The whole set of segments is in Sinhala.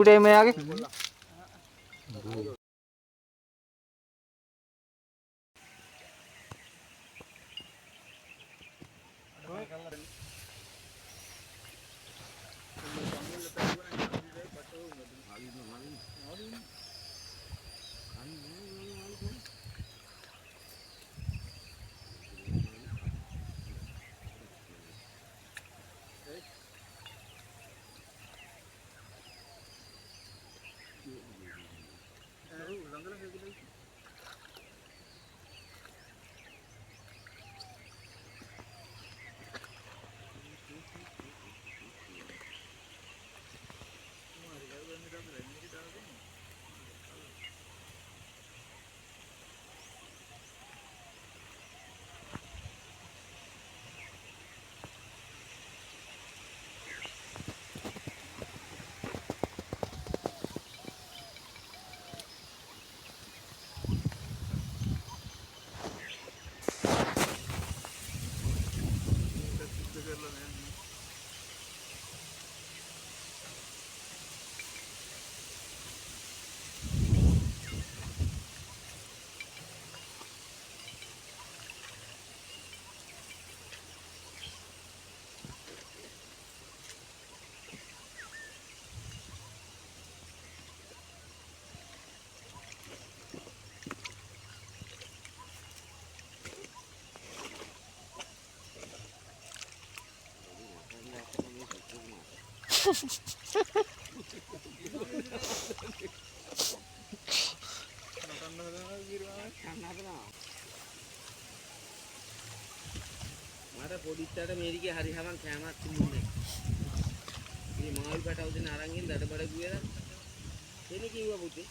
උඩේ මෙයාගේ මට පොඩිත්තට මේරිගේ හරි හවන් කැමරක් තිබුණේ. මේ මාළු පැටව දෙන අරන් ඉන්න දඩබඩ ගියලා එනේ කිව්වා පුතේ.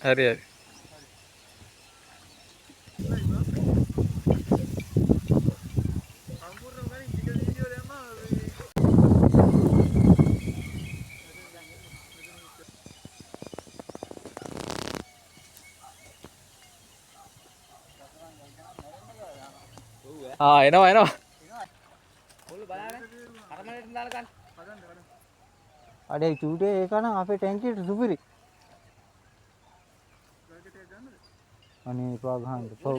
හරි හරි එනවා ඔල්ල බලන්න. අරමලෙන් දාලා ගන්න. අඩේ චූටේ ඒක නම් අපේ ටැංකියට සුපිරි අනේ පා ගහන්න පොව්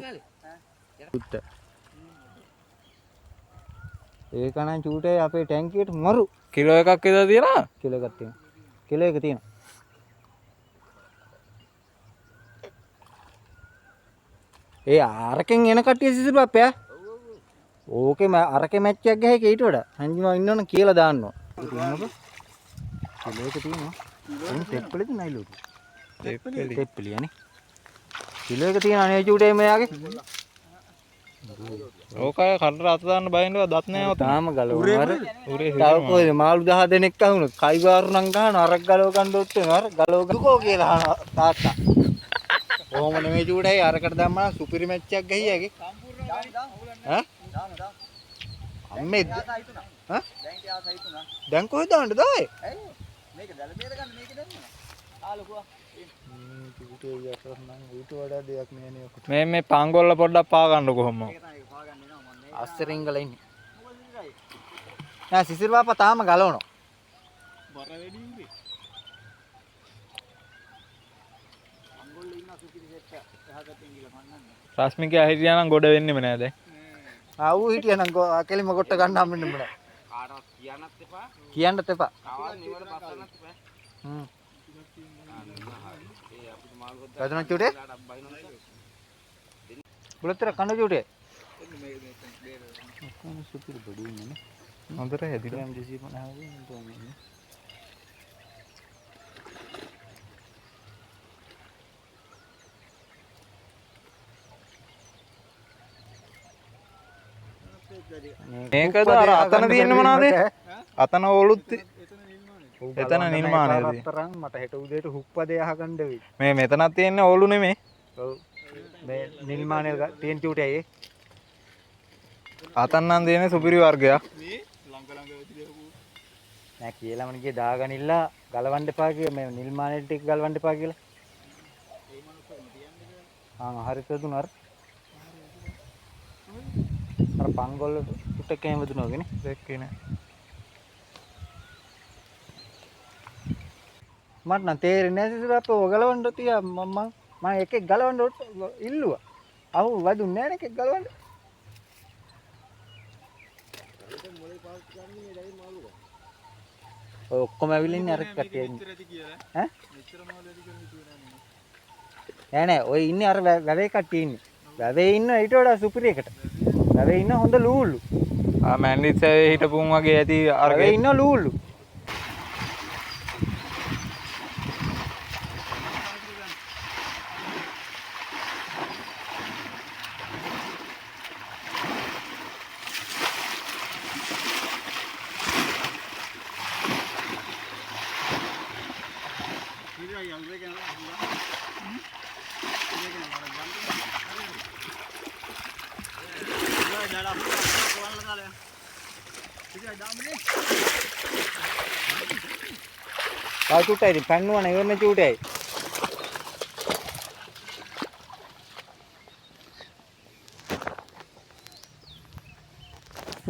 ඒක නම් චූටේ අපේ ටැංකියට මරු කිලෝ එකක් විතර තියෙනවා කිලෝ එකක් තියෙනවා කිලෝ එක තියෙනවා ඒ අරකින් එන කට්ටිය සිසිල් බප්පයා ඕකේ අරකේ මැච් එකක් ගහයි ඊට වඩා අන්තිමව ඉන්නවනම් කියලා දාන්න ඕන කිලෝ එක තියෙනවා එන්න තෙප්පලෙද නයිලෝ තෙප්පලි යන්නේ කිලෝ එක තියෙනවා නේ චූටේ මෙයාගේ ඕකය කඩර අත දාන්න බයින්නවා දත් නෑ තාම ගලවනවා අර උරේ තව කොහෙද මාළු 10 දෙනෙක් අහුණු කයිවාරු නම් ගහන අරක් ගලව ගන්න උත් වෙනවා අර ගලව ගකෝ කියලා අහනවා තාත්තා කොහොම නෙමෙයි චූටයි අරකට දැම්මම සුපිරි මැච් එකක් ගහියාගේ ඈ අම්මේ ඈ දැන් කොහෙද දාන්නද ආයේ මේක දැල බේර ගන්න මේක දැම්මා. ආලුකුවා. චූටේ යකස් නම් ඊට වඩා දෙයක් නෑ නේ මේ පාංගොල්ල පොඩ්ඩක් පා ගන්න කොහොම ඒක තමයි ඒක පා ගන්න එනවා මම නේ. අස්සරින්ගල ඉන්නේ නෑ සිසිල් බාපා තාම ගලවනවා බර වැඩි උනේ. අංගොල්ල ඉන්න සුපිරි සෙට් එක එහාගටින් ගිහලා මන්නන්න. රශ්මිකා හිටියා නම් ගොඩ වෙන්නෙම නෑ දැන් ආවෝ හිටියා නම් කෙලිම කොට ගන්න හම්බෙන්නේ මොනවා කාටවත් කියන්නත් එපා. කියන්නත් එපා කාවත් නිවර බස්සන්නත් එපා. හ්ම් ඒ අපිට මාල් ගොඩ කදන චූටේ බුලතර කන්න චූටේ කොහොම සුපිරි බඩු ඉන්නේ හොඳට හැදිලා M250 වලින් තෝන්නේ මේකද අර අතන තියෙන්නේ මොනවද අතන ඔලුත් එතන නිර්මාණයද මට හෙට උදේට හුප්පදේ අහගන්න වෙයි. මේ මෙතනක් තියෙන්නේ ඕලු නෙමෙයි ඔව්. මේ නිල්මානය තියෙන චූටයි අතන්නම් දෙන සුපිරි වර්ගයක්. නෑ කියලා මම කියේ දාගනින්න ගලවන්න එපා කියලා මේ නිල්මානය ටික ගලවන්න එපා කියලා. හරි තදුන අර පංගොල්ල ටුට්ටක් එහෙම දුනවා වගේ නේ. දැක්කේ නෑ. මට නම් තේරෙන්නේ නැහැ සිසුර අපෝ ගලවන්න තියා මම එකෙක් ගලවන්න ඉල්ලුවා. අහු වදුන්නේ නැහැ නේ එකෙක් ගලවන්න. ඔය ඔක්කොම ඇවිල්ලා ඉන්නේ අර කට්ටිය ඉන්නේ. ඈ? නෑ ඔය ඉන්නේ අර වැවේ කට්ටිය ඉන්නේ. වැවේ ඉන්න ඊට වඩා සුපිරි එකට. වැවේ ඉන්න හොඳ ලූලු. මැන්ඩිස් හිටපුන් වගේ ඇති අරගේ ඉන්න ලූලු. Kau cutai di panu mana yang cutai?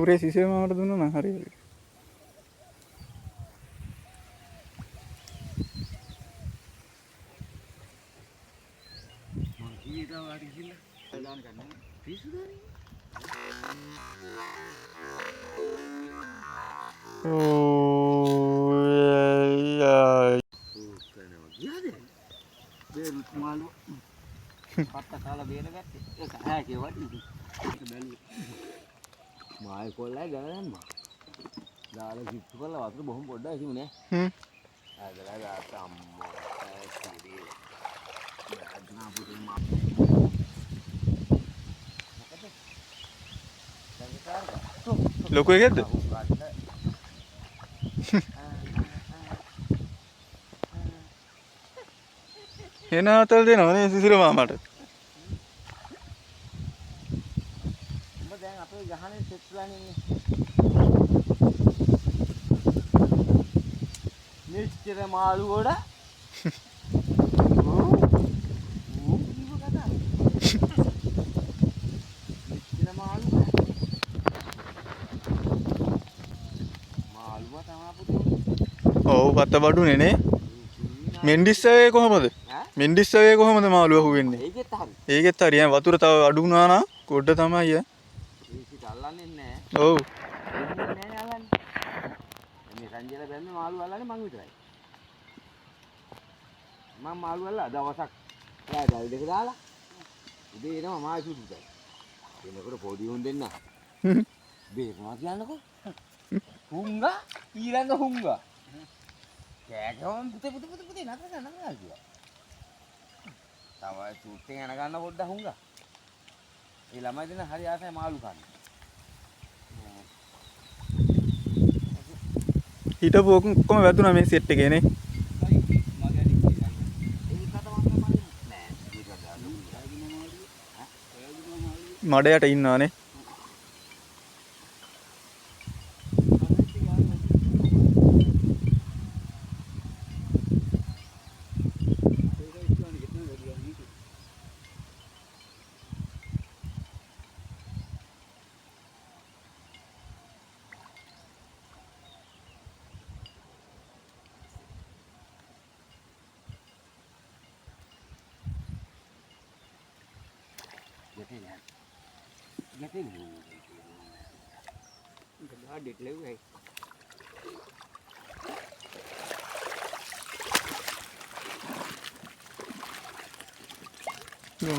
උරේ සිසෙම මට දුන්නා නම් හරි හරි. මම කීයටව හරි ගිහලා දාන ගන්න. පිස්සුද? බේරුත් මාළු පත්ත කාලා බේරගත්තේ ඒක හැකේ වටි ඒක බැලුවා මායි කොල්ලයි ගලනවා දාලා කිට්ටු කරලා වතුර බොහොම පොඩ්ඩයි තිබුණේ ආදලා දාත අම්මෝ ඇසිරි බෑග්නා පුතේ මා ලොකු එකක්ද? එන අතල් දෙනවනේ සිසිර මාමට. උඹ දැන් අපේ ගහනේ සෙට් වෙලානේ ඉන්නේ. මෙච්චර මාළු ගොඩ. ඕ කීව කතා. මෙච්චර මාළු. මාළුවා තමයි පුතේ. ඔව් පත්ත බඩුනේ නේ. මෙන්ඩිස්සවේ කොහමද? මෙන්ඩිස්සවේ කොහමද මාළුව අහුවෙන්නේ? ඒකෙත් හරි. ඒකෙත් හරි. ඈ වතුර තව අඩු වුණා නම් කොඩ තමයි ඈ. ඒකිට අල්ලන්නේ නැහැ. ඔව්. නෑ අල්ලන්නේ. මේ සංජයලා බැන්නේ මාළු අල්ලන්නේ මං විතරයි. මම මාළු අල්ලලා දවසක් රෑ ගල් දෙක දාලා උදේ එනවා මායි සුසුටයි. එනකොට පොඩි උන් දෙන්න. බේරනවා කියන්නකෝ. හුංගා ඊළඟ හුංගා. කෑගම පුතේ නතර කිව්වා. තවයි සූට්ටෙන් යන ගන්න පොඩ්ඩක් හුංගා. ඒ ළමයි දෙන හරි ආසයි මාළු කන්න. හිටපු ඔක්කොම වැදුනා මේ සෙට් එකේ නේ. මඩයට ඉන්නවානේ. Get in. Đó điệt liu này.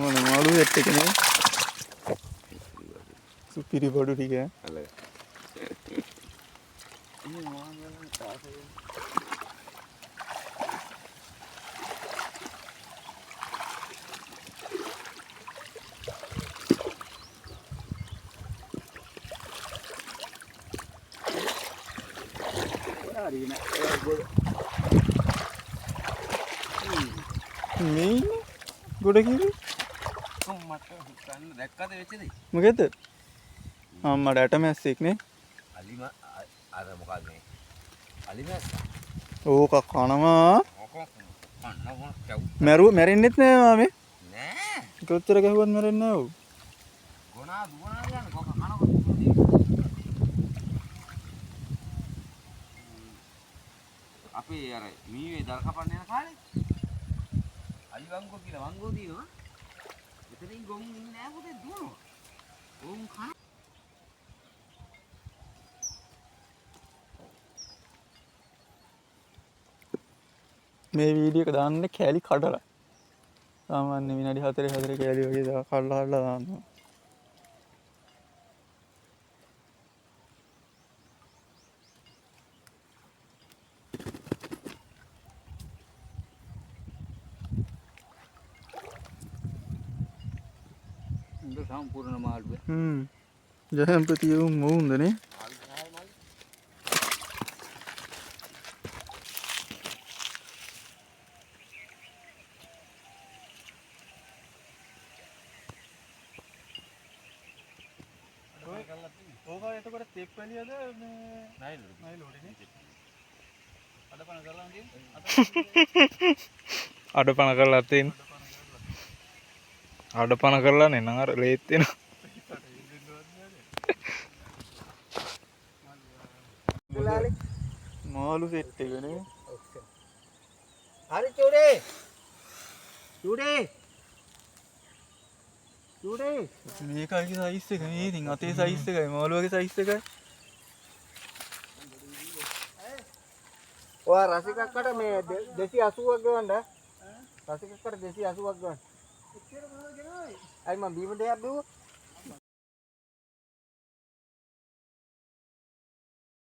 මොන මාළු සෙට් එකනේ. සුපිරි බඩු ටික. අල. මේ ගොඩ කිරි මට මට හුක්කන්න දැක්කද වෙච්ච දේ? මොකේද? අම්මට ඇටමැස්සෙක් නේ. අලිම අර මොකක්ද මේ? අලිමැස්ස. ඕක කනවා. ඔක කන්න ඕන කව්. මැරෙන්නෙත් නෑ මාමේ. නෑ. කොච්චර ගැහුවත් මැරෙන්නේ නෑ ඌ. ගොනා දුවනා යන කොක කනකොට අපි අර මීවේ දර කපන්න යන කාලේ අලි වංගෝ කියලා වංගෝ දිනවා. එතනින් ගොන් ඉන්නේ නෑ පුතේ දුවනවා. ඕම් කන මේ වීඩියෝ එක දාන්නේ කෑලි කඩලා. සාමාන්‍ය විනාඩි 4 කෑලි වගේ කඩලා දානවා. ඉඳ සම්පූර්ණ මාළුව. ජයම්පති යුම් මොවුන්දනේ. ඕක එතකොට තෙප් වැලියද මේ නයිලෝඩනේ. අඩපණ කරලා තියෙන්නේ. අඩපණ කරලා තියෙන. අඩපණ කරලා නේ නං අර ලේත් වෙන. මාළු සෙට් එක නේ. හරි චුඩේ. චුඩේ. චුඩේ. මේකයි සයිස් එක මේ ඉතින් අතේ සයිස් එකයි මාළුවගේ සයිස් එකයි. ඔයා රසිකක්කට මේ 280ක් ගවන්න. රසිකක්කට 280ක් ගවන්න. අයි මම බීම දෙයක් බිව්වා.